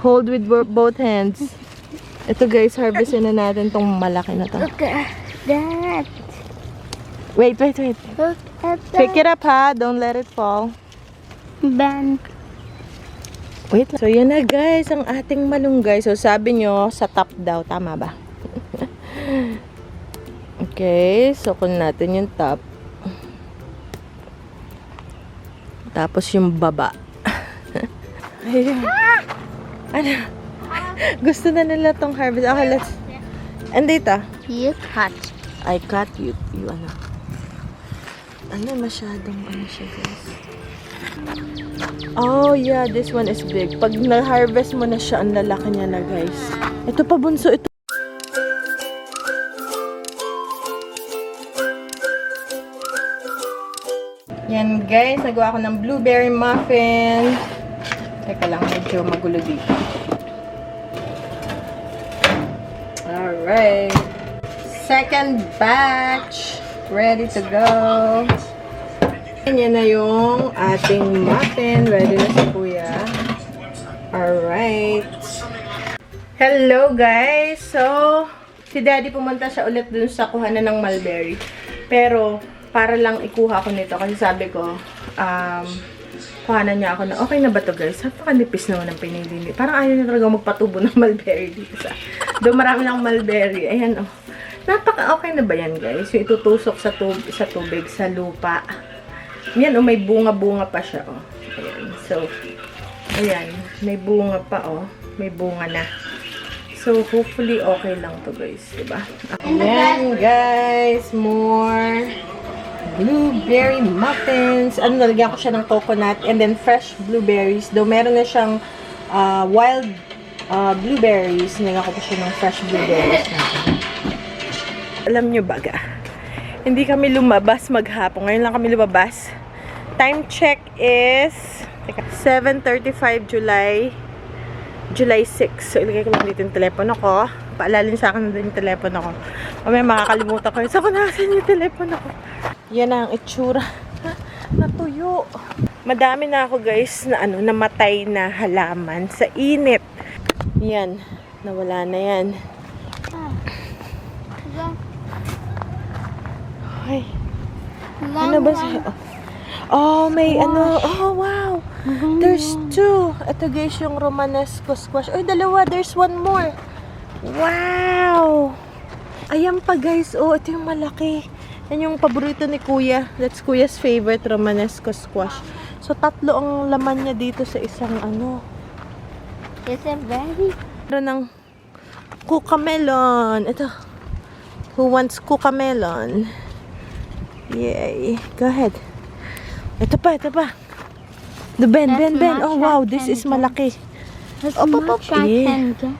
Hold with both hands. Ito guys, harvestin na natin tong malaki na to. Look at that. Wait. Look at that. Pick it up ha. Don't let it fall. Ben. Wait lang. So yan na guys, ang ating malunggay. So sabi nyo, sa top daw. Tama ba? Okay. So kunin natin yung top. Tapos yung baba. Ayun. Ano? Gusto na nila tong harvest. Okay, let's... And dito? You cut. I cut you. You ano? Ano, masyadong ano siya guys. Oh yeah, this one is big. Pag na-harvest mo na siya, ang lalaki niya na guys. Ito pa bunso, ito. Yan guys, nagawa ko ng blueberry muffin. Teka lang, medyo magulo dito. Alright. Second batch. Ready to go. Yan na yung ating muffin. Ready na si Kuya. Alright. Hello guys. So, si Daddy pumunta siya ulit dun sa kuhanan ng mulberry. Pero, para lang ikuha ko nito. Kasi sabi ko, kuhanan niya ako na, okay na ba to guys? Napakanipis naman ang pinili. Parang ayaw niya talaga magpatubo ng mulberry dito sa... Doon marami ng mulberry. Ayan oh. Napaka-okay na ba yan guys? Yung itutusok sa tubig, sa lupa. Yan oh, may bunga-bunga pa siya oh. Ayan. So, ayan. May bunga pa oh. May bunga na. So, hopefully okay lang to guys. Diba? Ayan guys. More blueberry muffins. Ano, nalagyan ko siya ng coconut and then fresh blueberries. Though meron na siyang wild blueberries. Nalagyan ko pa siya ng fresh blueberries. Alam nyo baga, hindi kami lumabas maghapon. Ngayon lang kami lumabas. Time check is 7:35 July 6. So, ilagay ko lang dito yung telepono ko. Paalalin sa akin na din yung telepono ko. Mamaya makakalimutan ko yun. Saan ko nakasan yung telepono ko? Yan ang itsura. Natuyo. Madami na ako guys na namatay na halaman sa init. Yan. Nawala na yan. Ay. Ano ba siya? Oh, may oh, wow. There's two. Ito guys yung Romanesco squash. Ay, dalawa. There's one more. Wow. Ayan pa guys. Oh, ito yung malaki. Yan yung paborito ni Kuya. That's Kuya's favorite, Romanesco squash. So, tatlo ang laman niya dito sa isang Is it very? Meron ng cucamelon. Ito. Who wants cucamelon? Yay. Go ahead. Ito pa. The Ben. Oh, wow. This is malaki. That's Op. much I can get.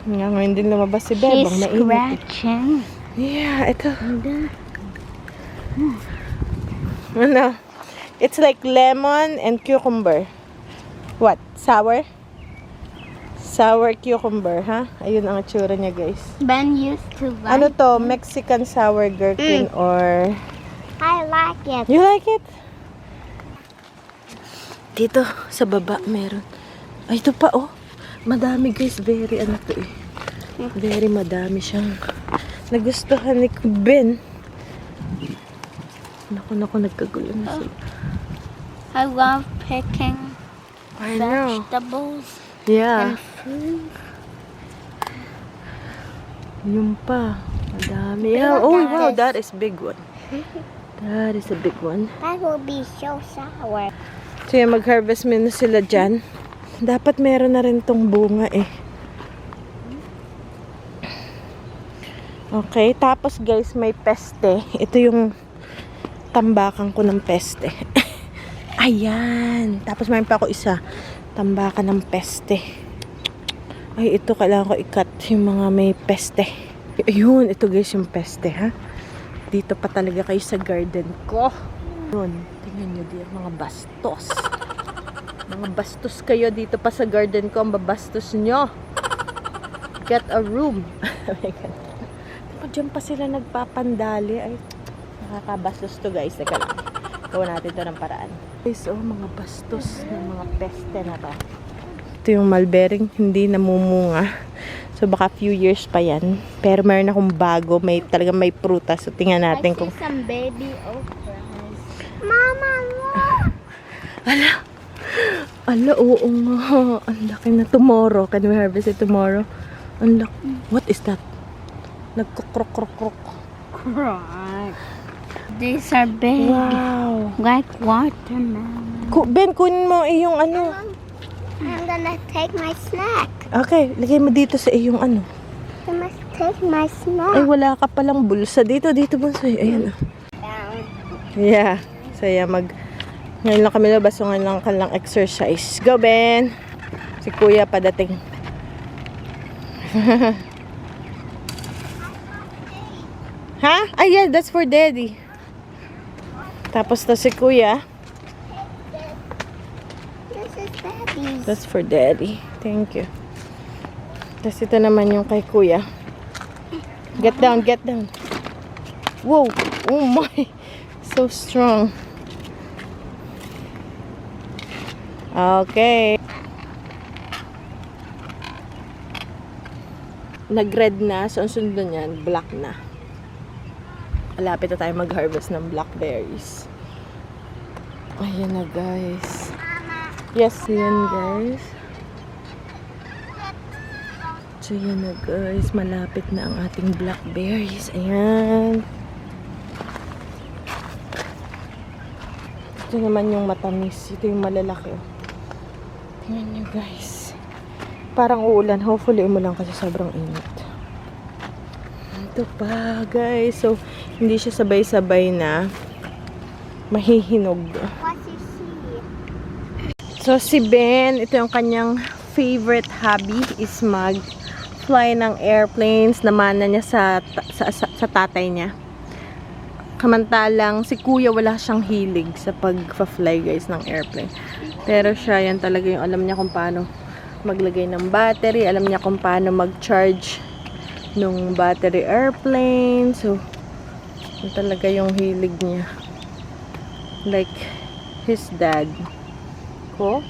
Ngayon din lumabas si Bebang. She's Mainit. scratching. Yeah, ito. Ano? It's like lemon and cucumber. What? Sour? Sour cucumber, ha? Ayun ang itsura niya, guys. Ben used to like Ano to? Mexican sour gherkin or... I like it. You like it? Dito, sa baba, meron. Ay, ito pa, oh. Madami, guys. Very, to eh. Very madami siyang... Nagustuhan ni Ben. Naku, nagkagulo na siya. I love picking I know. vegetables Yeah. and food. Yung pa. Madami. Yeah. Oh, wow. That is big one. That is a big one. That will be so sour. So, yan, mag-harvest na sila dyan. Dapat meron na rin tong bunga eh. Okay, tapos guys, may peste. Ito yung tambakan ko ng peste. Ayan. Tapos mayroon pa ako isa. Tambakan ng peste. Ay, ito kailangan ko i-cut yung mga may peste. Ayun, ito guys yung peste, ha? Dito pa talaga kayo sa garden ko. Ayun, tingnan nyo dito, mga bastos. Mga bastos kayo dito pa sa garden ko. Ang babastos nyo. Get a room. Oh my God. Diyan pa sila nagpapandali. Ay, nakakabastos to guys. Teka lang. Gawa natin to ng paraan. Guys, oh, mga bastos ng mga peste na to. Ito ito yung mulberry, hindi namumunga. So, baka few years pa yan. Pero meron akong bago, talagang may prutas. So, tingnan natin kung... some baby okras. Mama, look! Ala, oo nga. Ang laki na tomorrow. Can we harvest it tomorrow? Ang laki. What is that? Nagkukrok-krok-krok. Crack. These are big. Wow. Like watermelon. Ben, kunin mo iyong ano. I'm gonna take my snack. Okay, lagay mo dito sa iyong ano. I must take my Ay, snack. wala ka palang bulsa. Dito, bunsoy. Ayan. Yeah. Saya ngayon lang kami labas. So, ngayon lang kanilang exercise. Go, Ben! Si Kuya padating. Ha? Ah, yeah. That's for Daddy. Tapos to si Kuya. This is babies. That's for Daddy. Thank you. Tapos ito naman yung kay Kuya. Get down, get down. Whoa! Oh my! So strong. Okay. Nag-red na. So, ang sunod niyan, black na. Malapit na tayo mag-harvest ng blackberries. Ayan na, guys. Yes, yan, guys. So, yan na, guys. Malapit na ang ating blackberries. Ayan. Ito naman yung matamis. Ito yung malalaki. Tingnan nyo, guys. Parang uulan. Hopefully, umulan kasi sobrang init. Ito pa, guys. So, hindi siya sabay-sabay na mahihinog. What you see? So, si Ben, ito yung kanyang favorite hobby is mag-fly ng airplanes. Namana niya sa tatay niya. Kamantalang si Kuya wala siyang hilig sa pag-fly, guys, ng airplane. Pero siya, yan talaga yung alam niya kung paano maglagay ng battery. Alam niya kung paano mag-charge nung battery airplane. So, yun talaga yung hilig niya. Like his dad. Ko.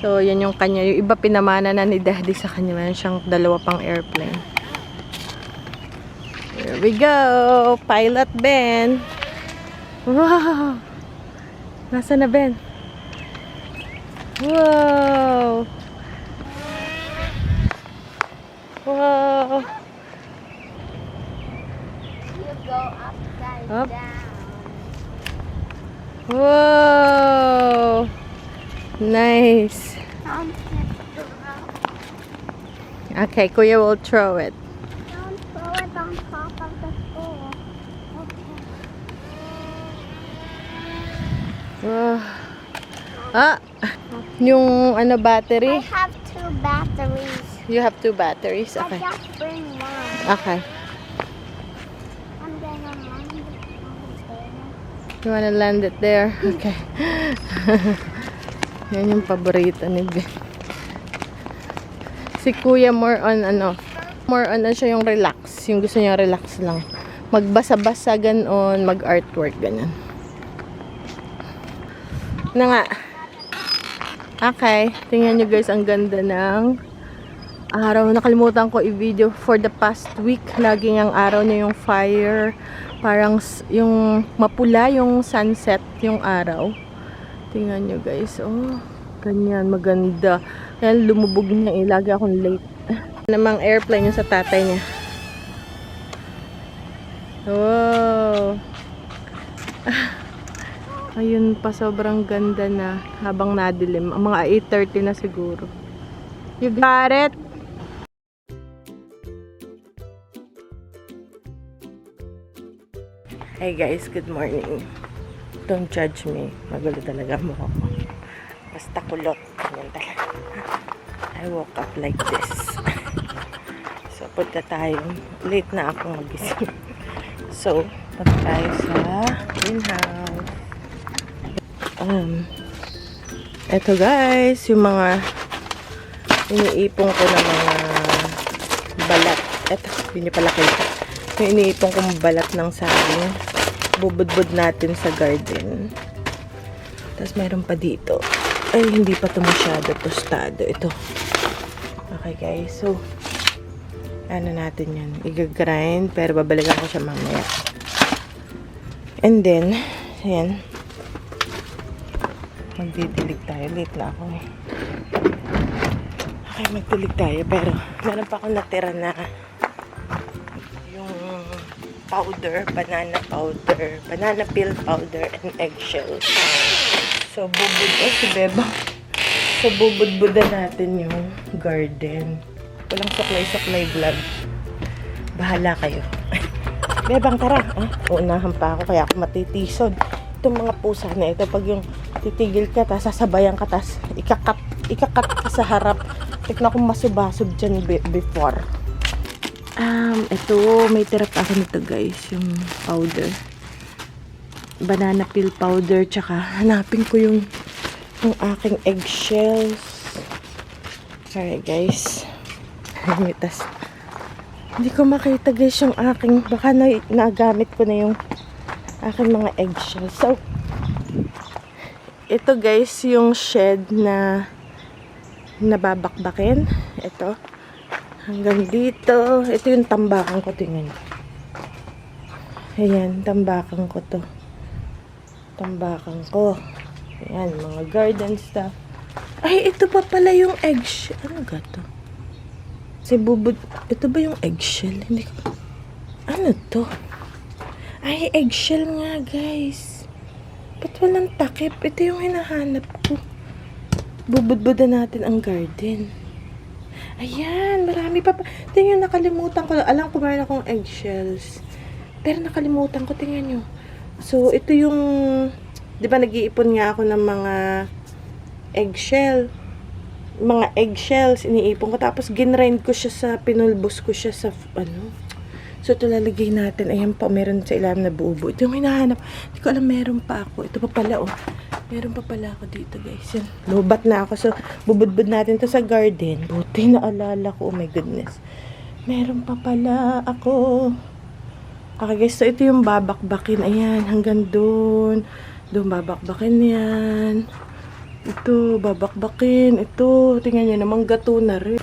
So, yan yung kanya. Yung iba pinamana na ni Daddy sa kanya. Meron siyang 2 pang airplane. Here we go. Pilot Ben. Wow. Nasaan na Ben? Wow. Wow. You go upside Up. down. Wow. Nice. Don't hit the rock. Okay, Kuya will throw it. Don't throw it on top of the floor. Okay. Wow. Ah, yung ano I battery? have 2 batteries. You have 2 batteries? I Okay. just bring one. Okay. I'm gonna land it on there. You wanna land it there? Okay. Yan yung paborito ni Ben. Si Kuya more on siya yung relax. Yung gusto niya relax lang. Magbasa-basa ganon, mag-artwork ganon. Na nga. Okay, tingnan nyo guys, ang ganda ng araw. Nakalimutan ko i-video for the past week. Laging ang araw niya yung fire. Parang yung mapula yung sunset, yung araw. Tingnan nyo guys. Oh, ganyan, maganda. Kaya lumubog niya eh. Lagi akong late. Namang airplane yung sa tatay niya. Wow. Ayun pa, sobrang ganda na habang nadilim. Ang mga 8:30 na siguro. You got it? Hey guys, good morning. Don't judge me. Magulo talaga mo ako. Basta kulot. Yan talaga. I woke up like this. So, punta tayo. Late na ako magising. So, punta tayo sa greenhouse. Eto guys, yung mga iniipong ko na mga balat. Eto, hindi pala kayo. Yung iniipong kong balat ng saging. Bubudbud natin sa garden. Tapos mayroon pa dito. ay hindi pa ito masyado tostado. Ito. Okay guys, so ano natin yan, i-grind, pero babalikan ko siya mamaya. And then, ayan, magdidilig tayo. Late na ako eh. Okay, magdilig tayo, pero meron pa akong natira na yung powder, banana peel powder, and eggshell. So, si Beba. So, bubudbudan natin yung garden. Walang suklay-suklay vlog. Bahala kayo. Bebang, tara. Uunahan pa ako, kaya ako matitisod. Itong mga pusa na ito, pag yung titigil ka, tas sasabayan ka, tas ikakat ka sa harap. Tignan kong masubasog dyan before. Ito, may tira pa ako nito guys, yung powder. Banana peel powder, tsaka hanapin ko yung aking eggshells. Alright guys. Tas, hindi ko makita guys yung aking, baka nagamit ko na yung aking mga eggshells. So, ito guys yung shed na nababakbakin. Ito. Hanggang dito. Ito yung tambakan ko. Tingnan. Ayan, tambakan ko to. Tambakan ko. Ayan, mga garden stuff. Ay, ito pa pala yung eggshell. Ano ga to? Ito ba yung eggshell? Hindi ko. Ano to? Ay, eggshell nga, guys. Ba't walang takip? Ito yung hinahanap ko. Bubudbudan natin ang garden. Ayan, marami pa. Tingnan, nakalimutan ko. Alam ko meron akong eggshells. Pero nakalimutan ko, tingnan nyo. So, ito yung, di ba nag-iipon nga ako ng mga eggshells, iniipon ko. Tapos, ginrind ko siya sa, pinulbos ko siya sa, So, ito lalagay natin. Ayan pa, meron sa ilalim na buo-buo. Ito yung hinahanap. Hindi ko alam, meron pa ako. Ito pa pala, oh. Meron pa pala ako dito, guys. Yan. Lobat na ako. So, bubudbud natin to sa garden. Buti na alala ko. Oh my goodness. Meron pa pala ako. Okay, guys. So, ito yung babakbakin. Ayan, hanggang doon. Doon babakbakin yan. Ito, babakbakin. Ito, tingnan nyo naman, gato na rin.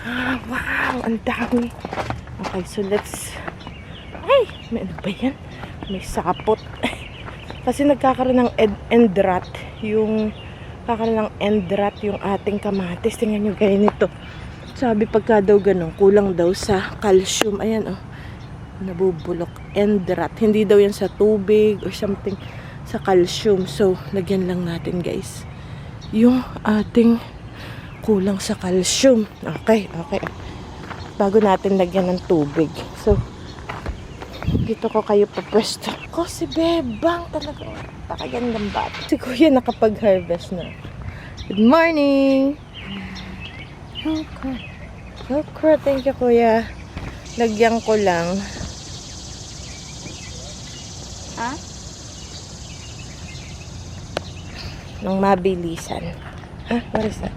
Wow, ang dami. Okay, so let's... Ay, may ano ba yan? May sapot. Kasi nagkakaroon ng end rot. Kakaroon ng end rot yung ating kamatis. Tingnan nyo, gaya nito. Sabi pagka daw ganun, kulang daw sa calcium. Ayan, oh. Nabubulok. End rot. Hindi daw yan sa tubig or something. Sa calcium. So, lagyan lang natin, guys. Yung ating kulang sa calcium. Okay, okay. Bago natin lagyan ng tubig. So, dito ko kayo papwesto. Ko si Bebang talaga. Pakagandang bata. Si Kuya nakapag-harvest na. Good morning! Okay, thank you Kuya. Lagyan ko lang. Huh? Nang mabilisan. Ha? What is that?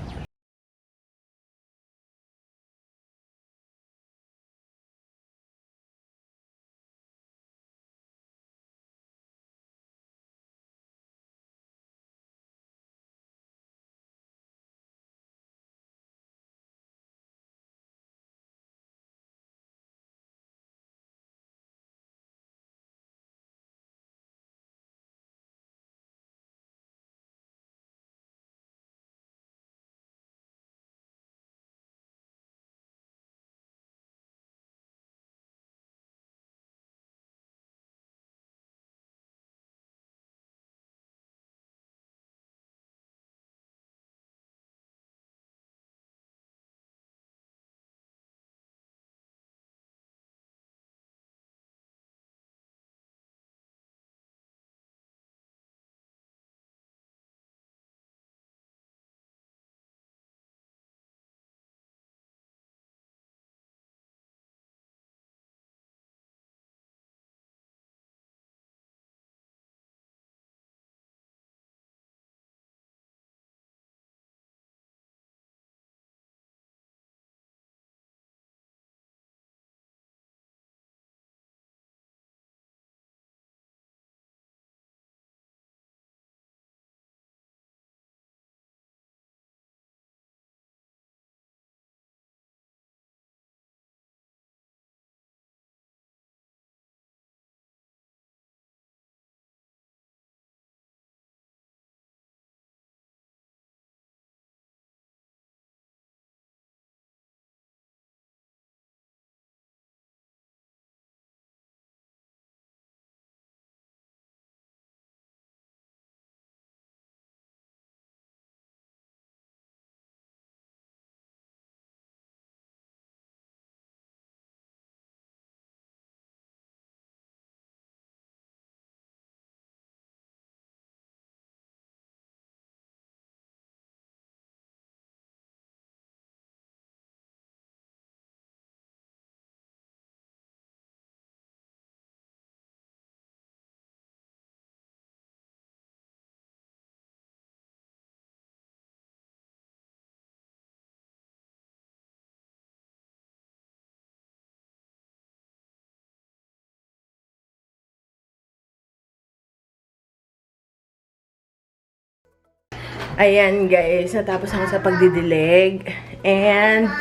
Ayan guys, natapos ako sa pagdidilig. And,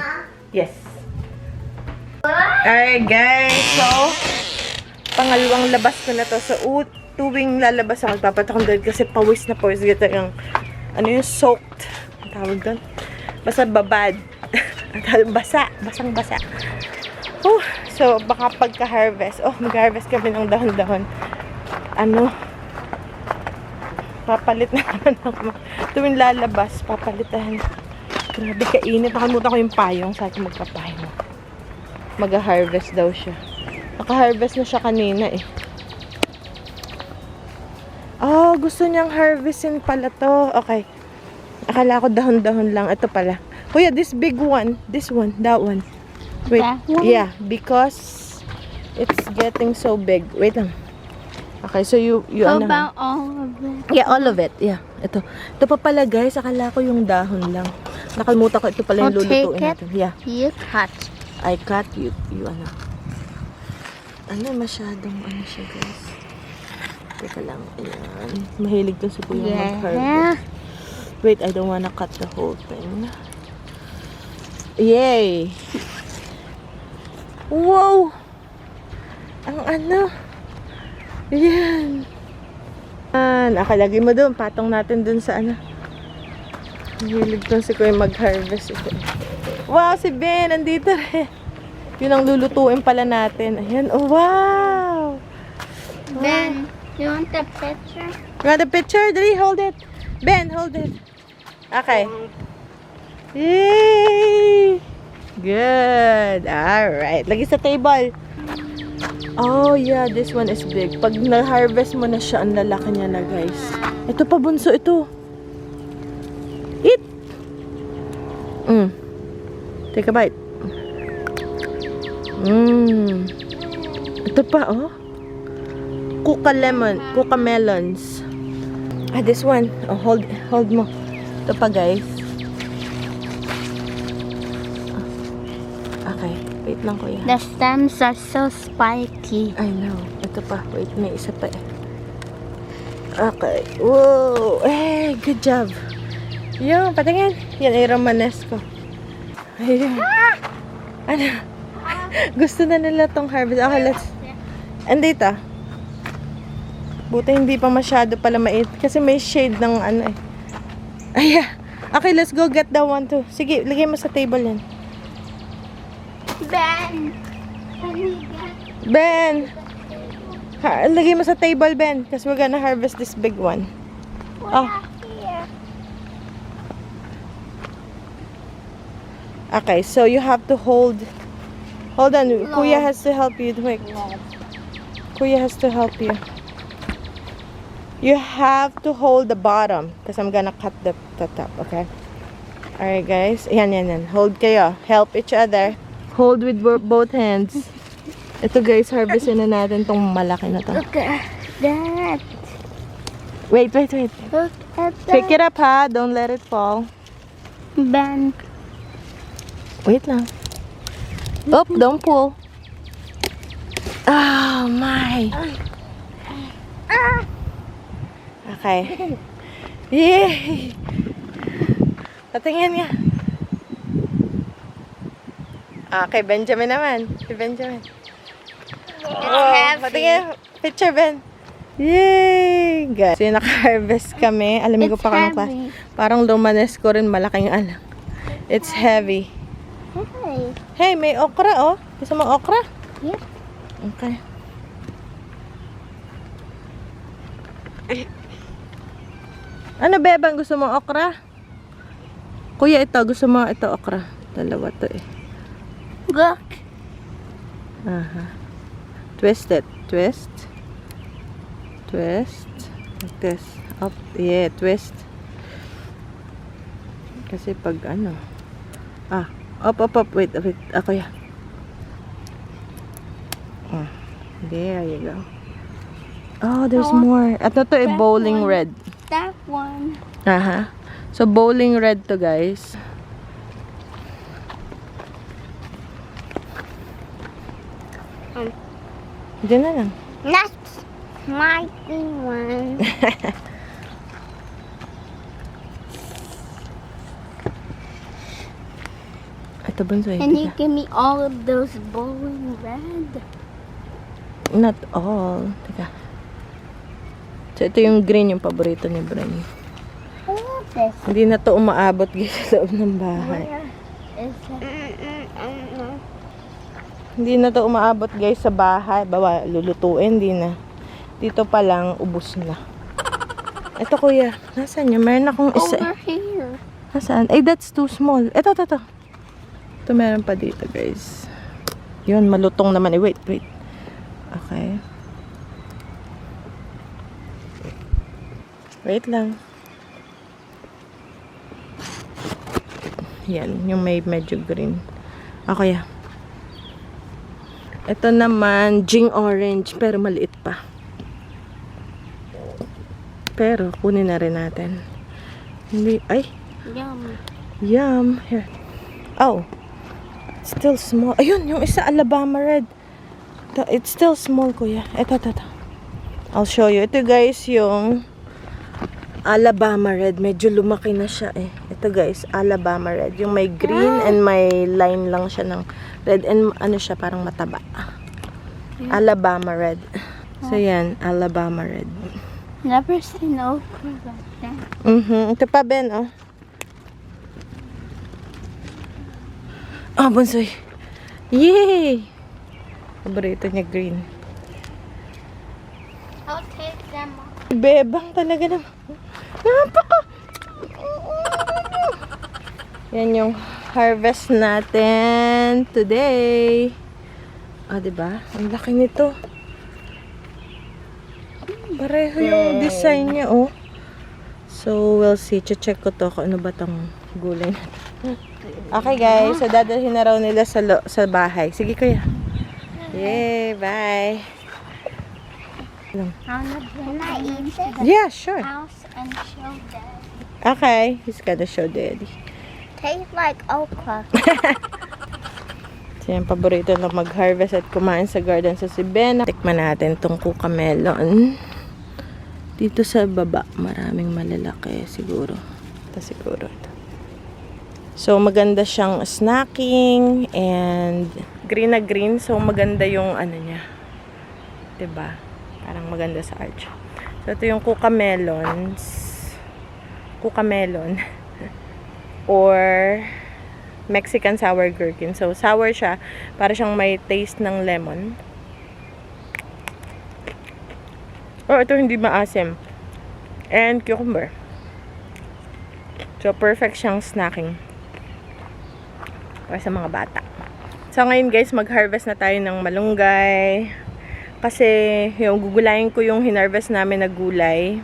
yes. Alright guys, so, pangalawang labas ko na to. So, tuwing lalabas ako, papatakong doon kasi pawis na pawis. Gata yung, ano yung soaked. Ang tawag doon? Basta babad. Basa. Basang-basa. So, baka pagka-harvest. Mag-harvest kami ng dahon-dahon. Papalit na naman ako. Tuwing lalabas, papalitan. Grabe kainit. Nakalimutan ko yung payong. Sa akin magpapayong. Mag-harvest daw siya. Naka-harvest na siya kanina eh. Gusto niyang harvestin pala to. Okay. Akala ko dahon-dahon lang. Ito pala. Kuya, this big one. This one. That one. Wait. That one? Yeah. Because it's getting so big. Wait lang. Okay, so you How ano? about all of it? Yeah, all of it. Yeah. Ito. Ito pa pala guys. Akala ko yung dahon lang. Nakalimutan ko. Ito pala yung I'll take lulutuin it. natin. Yeah. You cut. I cut you ano. Masyadong siya guys. Teka lang. Ayan. Mahilig to si Kuya mag-harvest. Wait, I don't wanna cut the whole thing. Yay! Wow! Ang Yan. Nakalagay mo doon. Patong natin doon sa Mahilig to si Kuya mag-harvest. Wow, si Ben, nandito rin. Yun ang lulutuin pala natin. Ayan, wow! Ben, you want the picture? You want the picture? Dali, hold it. Ben, hold it. Okay. Yay! Good. Alright. Lagi sa table. Oh, yeah. This one is big. Pag na-harvest mo na siya, ang lalaki niya na, guys. Ito pa, bunso. Ito. Eat! Take a bite. Ito pa, oh. Kuka melons. This one. Oh, hold mo. Ito pa, guys. Okay. Wait lang, kuya. The stems are so spiky. I know. Ito pa. Wait, may isa pa eh. Okay. Whoa! Hey, good job. Yung, patingin. Yan ay Romanesco. Ayun. Gusto na nila tong harvest. Okay, let's... Andito. Buti hindi pa masyado pala mait. Kasi may shade ng eh. Ay, okay, let's go get the one too. Sige, lagay mo sa table yan. Ben, can we get Ben! Lagay mo sa table, Ben. Because we're gonna harvest this big one. Oh. here? Okay, so you have to hold on. Kuya has to help you. Wait. Kuya has to help you. You have to hold the bottom because I'm gonna cut the top, okay? Alright guys, yan. Hold kayo. Help each other. Hold with both hands. Ito guys, harvestin na natin tong malaki na to. Look at that. Wait. Look at that. Pick it up ha, don't let it fall. Ben. Wait lang. Oh, don't pull. Oh my. Okay. Yay! Patingin nga. Okay, Benjamin naman. Si Benjamin. heavy. Patingin. Picture, Ben. Yay! Guys, so naka-harvest kami. Alamin ko It's pa kung heavy. parang Romanesco rin, malaking It's heavy. Hey. Hey, may okra, oh. Gusto mo okra? Yeah. Okay. Ano, Bebang? Gusto mo okra? Kuya, ito. Gusto mo ito okra? Dalawa to eh. Look. Aha. Twist it. Twist. Twist. Like this. Up. Yeah, twist. Kasi pag ano. Up. Wait. Ako ya. There you go. Oh, there's more. Ito to That bowling one. red. That one. Aha. So, bowling red to, guys. Diyan na lang. That's my one. Ito bunso. Can you give me all of those bowling red? Not all. Teka. So, ito yung green, yung paborito ni Bren. I love this. Hindi na to umaabot guys sa loob ng bahay. Where is it? Hindi na to umaabot guys sa bahay. Bawa, lulutuin, hindi na. Dito pa lang, ubos na. Ito kuya, nasaan niya? Meron akong isa. Over here. Nasaan? Ay, that's too small. Ito. Ito meron pa dito guys. Yun, malutong naman. Wait. Okay. Wait lang. Yan, yung may medyo green. Okay. Ito naman, Jing orange, pero maliit pa. Pero, kunin na rin natin. Hindi, ay, Yum. yum. Here. Oh, still small. Ayun, yung isa, Alabama red. It's still small, kuya. Ito. I'll show you. Ito guys, yung Alabama red. Medyo lumaki na siya eh. Ito guys, Alabama red. Yung may green and may line lang siya ng red. And ano siya, parang mataba. Alabama red. So yan, Alabama red. Never seen okra like that. Ito pa, Ben, oh. Oh, bunsoy. Yay! Paborito niya green. I'll take them off. Bebang talaga naman. Napaka! Yan yung harvest natin today. Ah, diba? Ang laki nito. Pareho yung design niya, oh. So, we'll see. Check ko to kung ano ba tong gulay natin. Okay, guys. So, dadalhin na raw nila sa bahay. Sige, kuya. Yay! Bye! Can I eat it? Yeah, sure. House and show them. Okay. He's gotta show daddy. Tastes like okra. So, yan, paborito na mag-harvest at kumain sa garden sa si Ben. Tikman natin tong kuka melon. Dito sa baba, maraming malalaki siguro. Ito siguro ito. So, maganda siyang snacking and green na green. So, maganda yung ano niya. 'Di ba? Parang maganda sa arch. So, ito yung kuka melons. Kuka melon. Or Mexican sour gherkin. So, sour siya. Para siyang may taste ng lemon. Oh, ito hindi maasim. And cucumber. So, perfect siyang snacking. Para sa mga bata. So, ngayon guys, mag-harvest na tayo ng malunggay. Kasi, yung gugulayin ko yung hinarvest namin na gulay.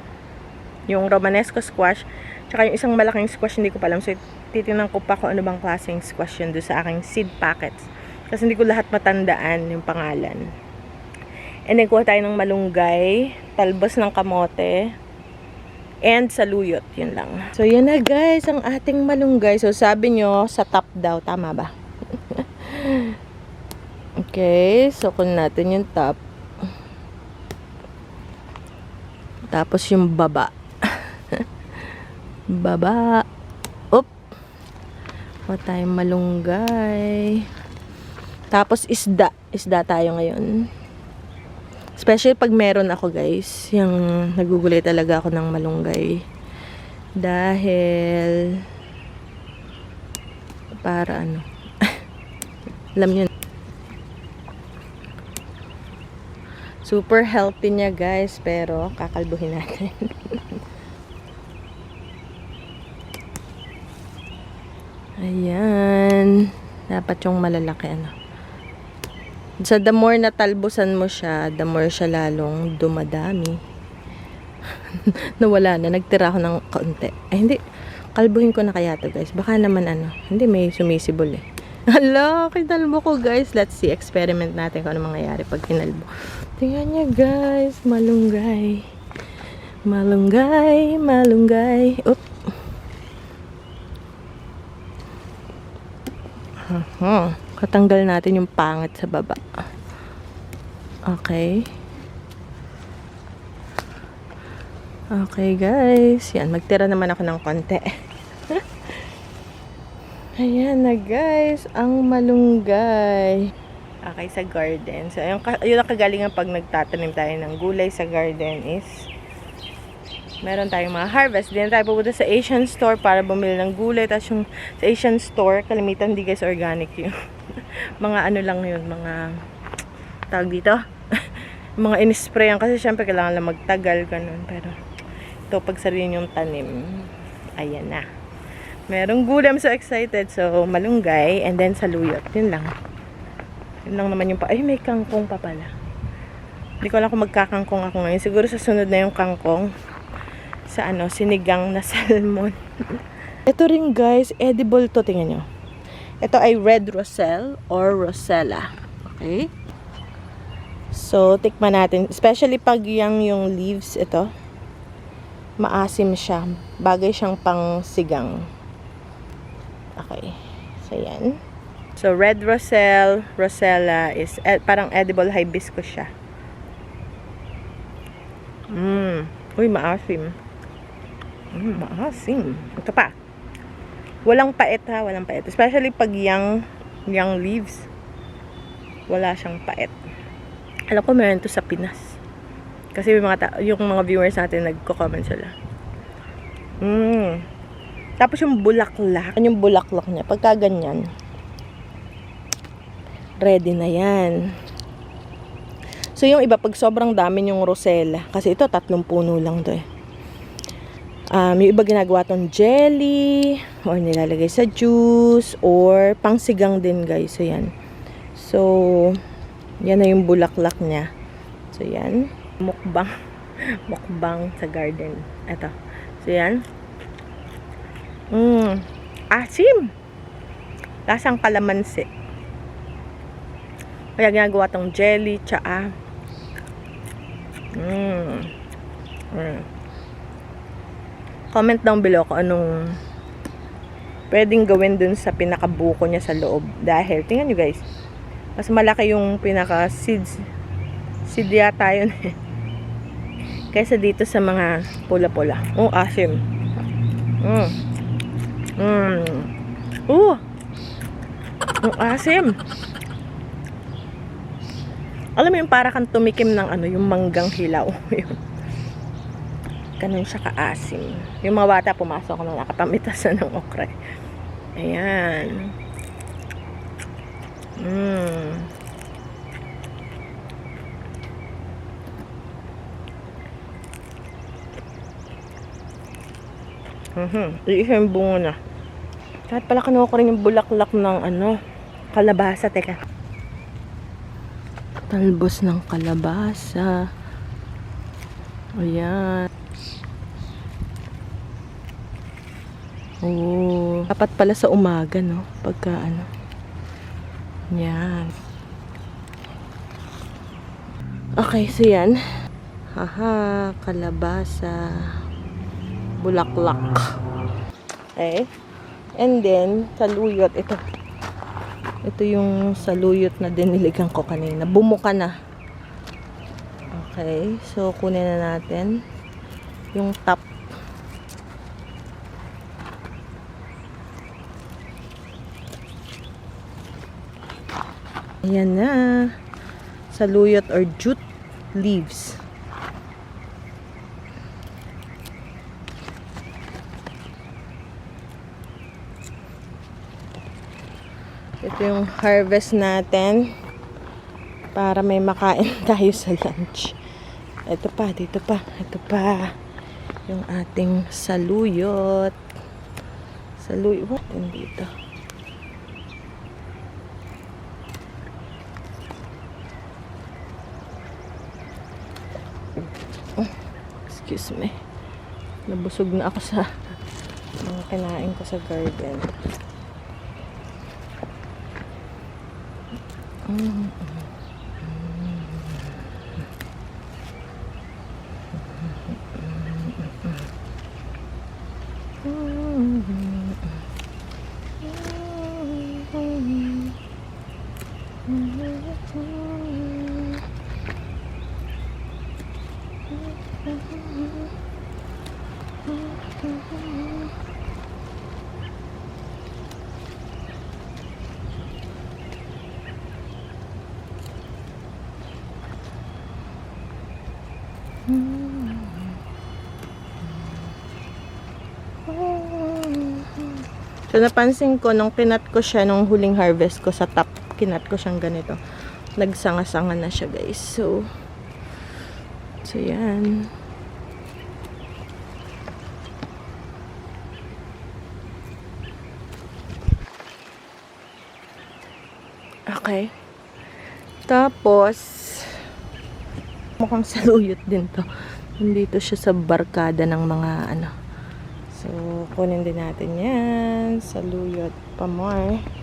Yung Romanesco squash. Tsaka yung isang malaking squash, hindi ko pa alam. So, titingnan ko pa kung ano bang klaseng squash yun doon sa aking seed packets. Kasi hindi ko lahat matandaan yung pangalan. And then, kuha tayo ng malunggay, talbos ng kamote, and saluyot. Yun lang. So, yan na guys, ang ating malunggay. So, sabi nyo, sa top daw. Tama ba? Okay. So, kunin natin yung top. Tapos yung baba. Baba. Oop. Kuha tayong malunggay. Tapos isda. Isda tayo ngayon. Especially pag meron ako guys, yung nagugulay talaga ako ng malunggay. Dahil para ano, alam nyo, super healthy niya guys, pero kakalbuhin natin. Ayan, dapat yung malalaki ano. So, the more na talbusan mo siya, the more siya lalong dumadami. Nawala na. Nagtira ako ng kaunti. Ay, hindi. Kalbuhin ko na kaya to guys. Baka naman ano. Hindi, may sumisibol eh. Hala, kinalbo ko guys. Let's see. Experiment natin kung ano mangyayari pag kinalbo. Tingnan niya guys. Malunggay. Malunggay. Malunggay. Oop. Katanggal natin yung pangit sa baba. Okay. Okay, guys. Yan, magtira naman ako ng konti. Ayan na guys, ang malunggay. Okay, sa garden. So, yun ang kagalingan pag nagtatanim tayo ng gulay sa garden is meron tayong mga harvest. Then tayo pupunta sa Asian store para bumili ng gulay. Tapos yung sa Asian store, kalimitan hindi guys organic yung mga ano lang yun, mga tawag dito. Mga in-sprayan kasi syempre kailangan lang magtagal, ganun. Pero ito, pag sarili yung tanim, ayan na. Merong gulay, I'm so excited. So, malunggay, and then saluyot. Yun lang. Yun lang naman yung ay, may kangkong pa pala. Hindi ko alam kung magkakangkong ako ngayon. Siguro sa sunod na yung kangkong. Sa sinigang na salmon. Ito rin guys, edible to. Tingnan nyo. Ito ay red roselle or rosella. Okay? So, tikman natin. Especially pag yung leaves, ito. Maasim siya. Bagay siyang pang sigang. Okay. So, yan. So, red roselle, rosella is parang edible hibiscus siya. Uy, maasim. Maasim. Ito pa. Walang pait ha, walang pait. Especially pag young leaves. Wala siyang pait. Alam ko meron to sa Pinas. Kasi yung mga viewers natin nagko-comment sila. Tapos yung bulaklak niya, pagka ganyan, ready na yan. So yung iba, pag sobrang dami yung rosella, kasi ito 3 puno lang to eh. Yung iba ginagawa tong jelly, or nilalagay sa juice, or pangsigang din guys. So yan. So, yan na yung bulaklak niya. So yan. Mukbang sa garden. Ito. So yan. Asim! Lasang kalamansi. Kaya ginagawa tong jelly, tsaa. Comment down below kung anong pwedeng gawin dun sa pinakabuko niya sa loob. Dahil, tingnan nyo guys, mas malaki yung pinaka-seeds. Seed yata yun. Kaysa dito sa mga pula-pula. Asim. Asim. Alam mo yung para kang tumikim ng yung manggang hilaw. Ganun siya kaasim. Yung mga bata pumasok nung nakapamitas na ng okra. Ayan. Iisa yung bungo na. Kahit pala kinuha ko rin yung bulaklak ng kalabasa. Teka. Talbos ng kalabasa. Ayan. Dapat pala sa umaga, no? Pagka Yan. Okay, so yan. Haha, kalabasa. Bulaklak. Okay. And then, saluyot. Ito yung saluyot na diniligan ko kanina. Bumuka na. Okay. So, kunin na natin yung top. Ayan na. Saluyot or jute leaves. Ito yung harvest natin para may makain tayo sa lunch. Ito pa, dito pa. Ito pa yung ating saluyot. Saluyot dito. Excuse me. Nabusog na ako sa mga kinain ko sa garden. So, napansin ko, nung kinat ko siya, nung huling harvest ko sa top, kinat ko siyang ganito. Nagsanga-sanga na siya, guys. So, yan. Okay. Tapos, mukhang saluyot din to. Nandito siya sa barkada ng mga ano. So, kunin din natin yan. Saluyot pa more.